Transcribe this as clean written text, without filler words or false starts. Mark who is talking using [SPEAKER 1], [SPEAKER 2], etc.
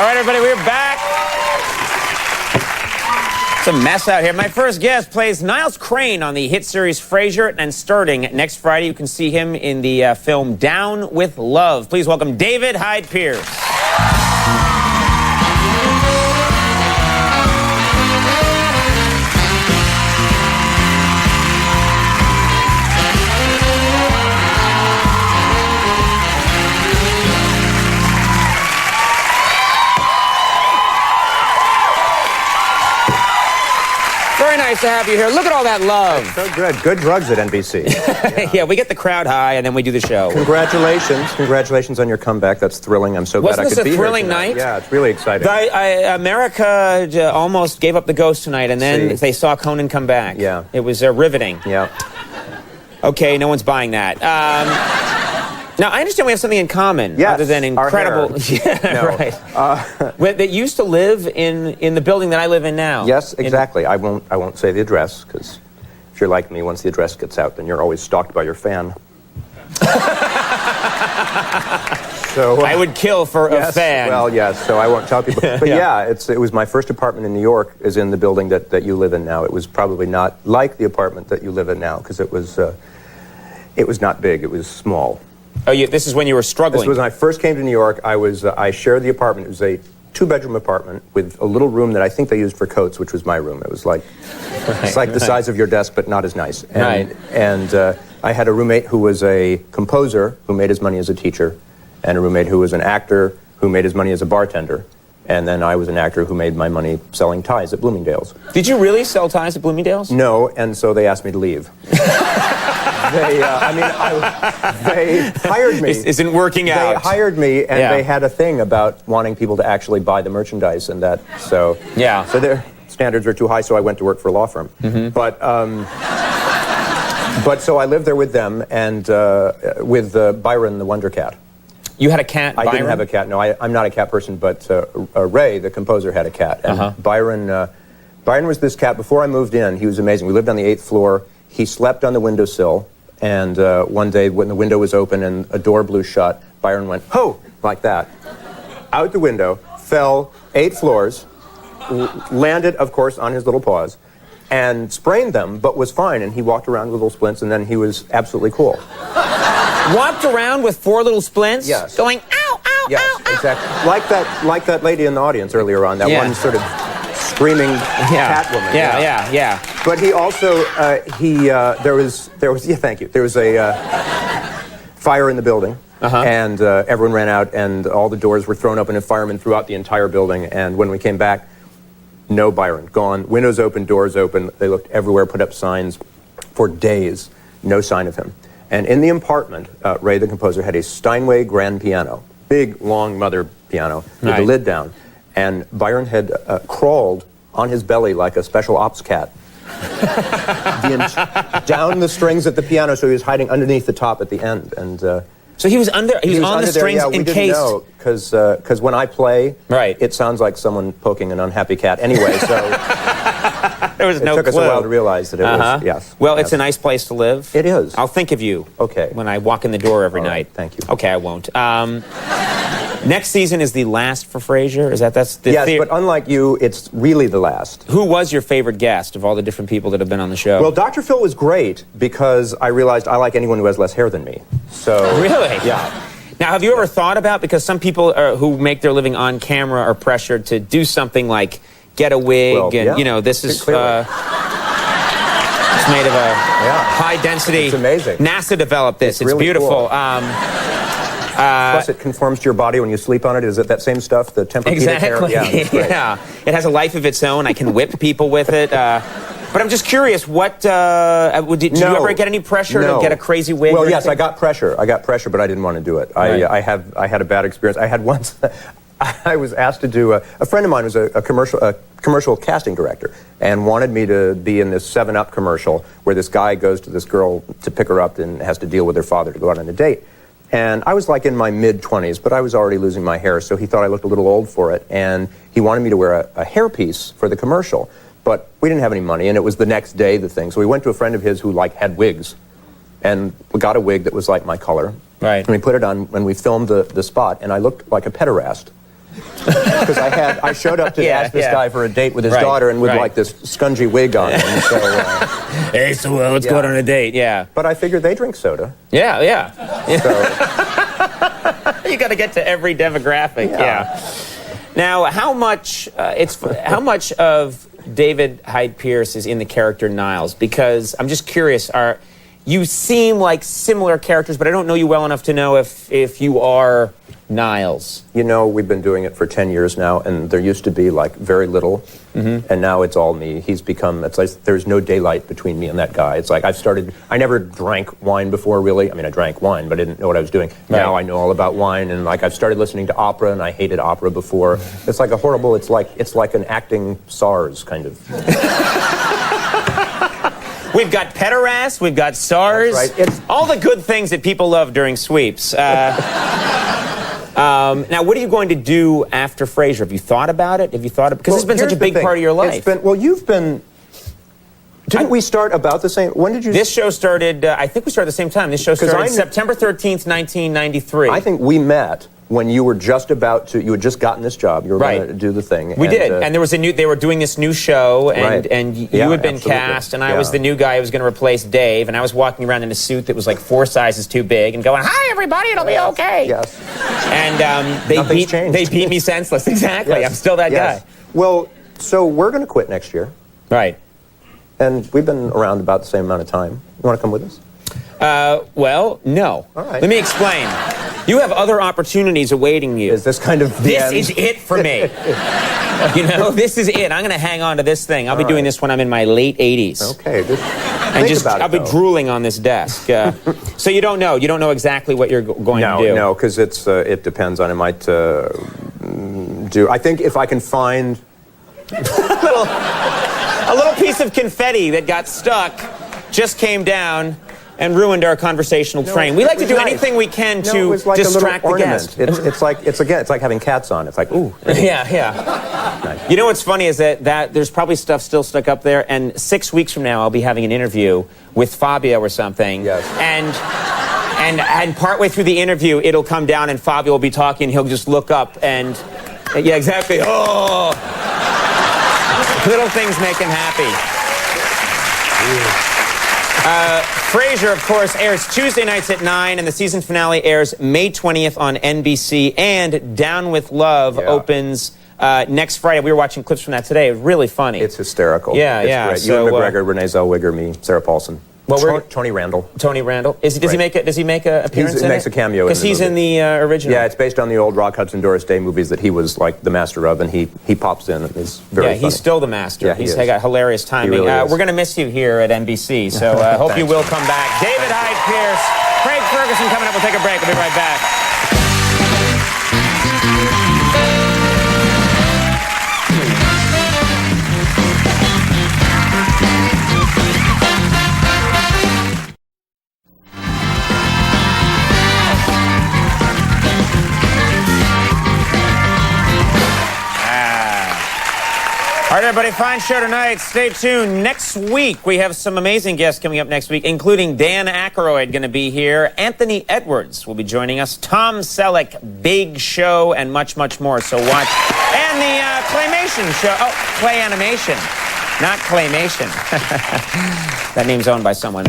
[SPEAKER 1] All right, everybody, we're back. It's a mess out here. My first guest plays Niles Crane on the hit series Frasier, and starting next Friday, you can see him in the film Down with Love. Please welcome David Hyde Pierce. Very nice to have you here. Look at all that love.
[SPEAKER 2] So good. Good drugs at NBC.
[SPEAKER 1] Yeah, we get the crowd high, and then we do the show.
[SPEAKER 2] Congratulations. Congratulations on your comeback. That's thrilling. I'm so glad I could be here.
[SPEAKER 1] Wasn't this a thrilling night?
[SPEAKER 2] Yeah, it's really exciting.
[SPEAKER 1] America almost gave up the ghost tonight, and then they saw Conan come back.
[SPEAKER 2] Yeah.
[SPEAKER 1] It was riveting.
[SPEAKER 2] Yeah.
[SPEAKER 1] Okay, no one's buying that. Now, I understand we have something in common,
[SPEAKER 2] yes,
[SPEAKER 1] other than incredible... Yeah,
[SPEAKER 2] no.
[SPEAKER 1] Right. That used to live in the building that I live in now.
[SPEAKER 2] Yes, exactly. I won't say the address, because if you're like me, once the address gets out, then you're always stalked by your fan. So
[SPEAKER 1] I would kill for a fan.
[SPEAKER 2] Well, yes, so I won't tell people. But yeah, it was my first apartment in New York is in the building that you live in now. It was probably not like the apartment that you live in now, because it was not big, it was small.
[SPEAKER 1] Oh, this is when you were struggling?
[SPEAKER 2] This was when I first came to New York. I shared the apartment. It was a two-bedroom apartment with a little room that I think they used for coats, which was my room. It was like, it's like the size of your desk, but not as nice. And I had a roommate who was a composer who made his money as a teacher, and a roommate who was an actor who made his money as a bartender. And then I was an actor who made my money selling ties at Bloomingdale's.
[SPEAKER 1] Did you really sell ties at Bloomingdale's?
[SPEAKER 2] No, and so they asked me to leave. They hired me.
[SPEAKER 1] This isn't working out.
[SPEAKER 2] They hired me, and they had a thing about wanting people to actually buy the merchandise, and that. So so their standards are too high. So I went to work for a law firm. But so I lived there with them and with Byron the Wonder Cat.
[SPEAKER 1] You had a cat, Byron?
[SPEAKER 2] I didn't have a cat. No, I'm not a cat person. But Ray, the composer, had a cat, and Byron was this cat. Before I moved in, he was amazing. We lived on the 8th floor. He slept on the windowsill. And one day, when the window was open and a door blew shut, Byron went, "Ho!" like that. Out the window, fell 8 floors, landed, of course, on his little paws, and sprained them, but was fine. And he walked around with little splints, and then he was absolutely cool.
[SPEAKER 1] Walked around with 4 little splints?
[SPEAKER 2] Yes.
[SPEAKER 1] Going, ow, ow,
[SPEAKER 2] yes,
[SPEAKER 1] ow, ow.
[SPEAKER 2] Exactly. Like that lady in the audience earlier on, that one sort of screaming cat woman.
[SPEAKER 1] Yeah.
[SPEAKER 2] But he also, there was, thank you. There was a fire in the building, and everyone ran out, and all the doors were thrown open, and firemen threw out the entire building. And when we came back, no Byron, gone. Windows open, doors open. They looked everywhere, put up signs for days. No sign of him. And in the apartment, Ray, the composer, had a Steinway grand piano, big, long mother piano with the lid down. And Byron had crawled on his belly like a special ops cat down the strings at the piano, so he was hiding underneath the top at the end. And
[SPEAKER 1] so he was on the strings
[SPEAKER 2] there,
[SPEAKER 1] in case.
[SPEAKER 2] We didn't know, because when I play, it sounds like someone poking an unhappy cat anyway. So
[SPEAKER 1] there was no clue.
[SPEAKER 2] It took us a while to realize that it was. Yes.
[SPEAKER 1] Well, it's a nice place to live.
[SPEAKER 2] It is.
[SPEAKER 1] I'll think of you.
[SPEAKER 2] Okay.
[SPEAKER 1] When I walk in the door every night.
[SPEAKER 2] Thank you.
[SPEAKER 1] Okay, I won't. Next season is the last for Frasier? That's the
[SPEAKER 2] Yes, but unlike you, it's really the last.
[SPEAKER 1] Who was your favorite guest of all the different people that have been on the show?
[SPEAKER 2] Well, Dr. Phil was great because I realized I like anyone who has less hair than me. So
[SPEAKER 1] really?
[SPEAKER 2] Yeah.
[SPEAKER 1] Now, have you ever thought about, because some people who make their living on camera are pressured to do something like get a wig, and you know, this is it's made of a high density.
[SPEAKER 2] It's amazing.
[SPEAKER 1] NASA developed this. It's
[SPEAKER 2] really
[SPEAKER 1] beautiful.
[SPEAKER 2] Cool. Plus, it conforms to your body when you sleep on it. Is it that same stuff, the Tempur-Pedic hair?
[SPEAKER 1] Yeah, it has a life of its own. I can whip people with it. But I'm just curious, what did you ever get any pressure to get a crazy wig?
[SPEAKER 2] Well, yes, I got pressure. But I didn't want to do it. I had a bad experience. I had once. I was asked to do a friend of mine was a commercial casting director and wanted me to be in this 7-Up commercial where this guy goes to this girl to pick her up and has to deal with her father to go out on a date. And I was like in my mid-20s, but I was already losing my hair, so he thought I looked a little old for it, and he wanted me to wear a hairpiece for the commercial. But we didn't have any money, and it was the next day, the thing. So we went to a friend of his who had wigs, and we got a wig that was like my color.
[SPEAKER 1] Right.
[SPEAKER 2] And we put it on when we filmed the spot, and I looked like a pederast. Because I showed up to ask this guy for a date with his daughter and with like this scungy wig on. And so,
[SPEAKER 1] hey, so let's go out on a date. Yeah.
[SPEAKER 2] But I figure they drink soda.
[SPEAKER 1] Yeah.
[SPEAKER 2] So,
[SPEAKER 1] you got to get to every demographic. Yeah. Now, how much of David Hyde Pierce is in the character Niles? Because I'm just curious. You seem like similar characters, but I don't know you well enough to know if you are Niles.
[SPEAKER 2] You know, we've been doing it for 10 years now, and there used to be like very little, and now it's all me. He's become, it's like there's no daylight between me and that guy. It's like I never drank wine before, really. I mean, I drank wine, but I didn't know what I was doing. Right. Now I know all about wine, and like I've started listening to opera, and I hated opera before. It's like it's like an acting SARS kind of.
[SPEAKER 1] We've got pederast, we've got SARS,
[SPEAKER 2] right.
[SPEAKER 1] All the good things that people love during sweeps. Now, what are you going to do after Frasier? Have you thought about it? Because it's been such a big part of your life.
[SPEAKER 2] Didn't we start about the same? When did you?
[SPEAKER 1] This show started, I think we started at the same time. This show started September 13th, 1993.
[SPEAKER 2] I think we met when you were just you had just gotten this job. You were going to do the thing.
[SPEAKER 1] We did. And there was they were doing this new show, and you had been cast, and I was the new guy who was going to replace Dave, and I was walking around in a suit that was like 4 sizes too big and going, "Hi, everybody, it'll be okay."
[SPEAKER 2] Yes.
[SPEAKER 1] And they beat me senseless. Exactly. Yes. I'm still that guy.
[SPEAKER 2] Well, so we're going to quit next year.
[SPEAKER 1] Right.
[SPEAKER 2] And we've been around about the same amount of time. You want to come with us?
[SPEAKER 1] Well, no.
[SPEAKER 2] All right.
[SPEAKER 1] Let me explain. You have other opportunities awaiting you.
[SPEAKER 2] Is this kind of the
[SPEAKER 1] This
[SPEAKER 2] end?
[SPEAKER 1] is it for me. You know, this is it. I'm going to hang on to this thing. I'll be doing this when I'm in my late 80s.
[SPEAKER 2] Okay.
[SPEAKER 1] I'll be drooling on this desk. So you don't know. You don't know exactly what you're going to do.
[SPEAKER 2] No, because it depends on it. Might do. I think if I can find
[SPEAKER 1] a little piece of confetti that got stuck just came down and ruined our conversational train. We like to do anything we can to distract the guest.
[SPEAKER 2] It's like having cats on. It's like, ooh.
[SPEAKER 1] Yeah.
[SPEAKER 2] Nice.
[SPEAKER 1] You know what's funny is that there's probably stuff still stuck up there, and 6 weeks from now I'll be having an interview with Fabio or something.
[SPEAKER 2] Yes.
[SPEAKER 1] And partway through the interview it'll come down and Fabio will be talking. He'll just look up and yeah, exactly. Oh. Little things make him happy. Frasier, of course, airs Tuesday nights at 9, and the season finale airs May 20th on NBC, and Down with Love opens next Friday. We were watching clips from that today. It was really funny.
[SPEAKER 2] It's hysterical.
[SPEAKER 1] Yeah,
[SPEAKER 2] it's great.
[SPEAKER 1] So,
[SPEAKER 2] Ewan McGregor, Renee Zellweger, me, Sarah Paulson. Tony Randall.
[SPEAKER 1] Tony Randall. Does he make an appearance in it?
[SPEAKER 2] He makes a cameo in the movie.
[SPEAKER 1] Because he's in the original.
[SPEAKER 2] Yeah, it's based on the old Rock Hudson, Doris Day movies that he was like the master of, and he pops in and is very funny.
[SPEAKER 1] He's still the master.
[SPEAKER 2] Yeah,
[SPEAKER 1] he's got hilarious timing.
[SPEAKER 2] He really is.
[SPEAKER 1] We're going to miss you here at NBC, so I hope you will come back. David Hyde Pierce, Craig Ferguson coming up. We'll take a break. We'll be right back. All right, everybody, fine show tonight. Stay tuned. Next week, we have some amazing guests coming up next week, including Dan Aykroyd going to be here. Anthony Edwards will be joining us. Tom Selleck, big show, and much, much more. So watch. And the Claymation show. Oh, Clay Animation, not Claymation. That name's owned by someone.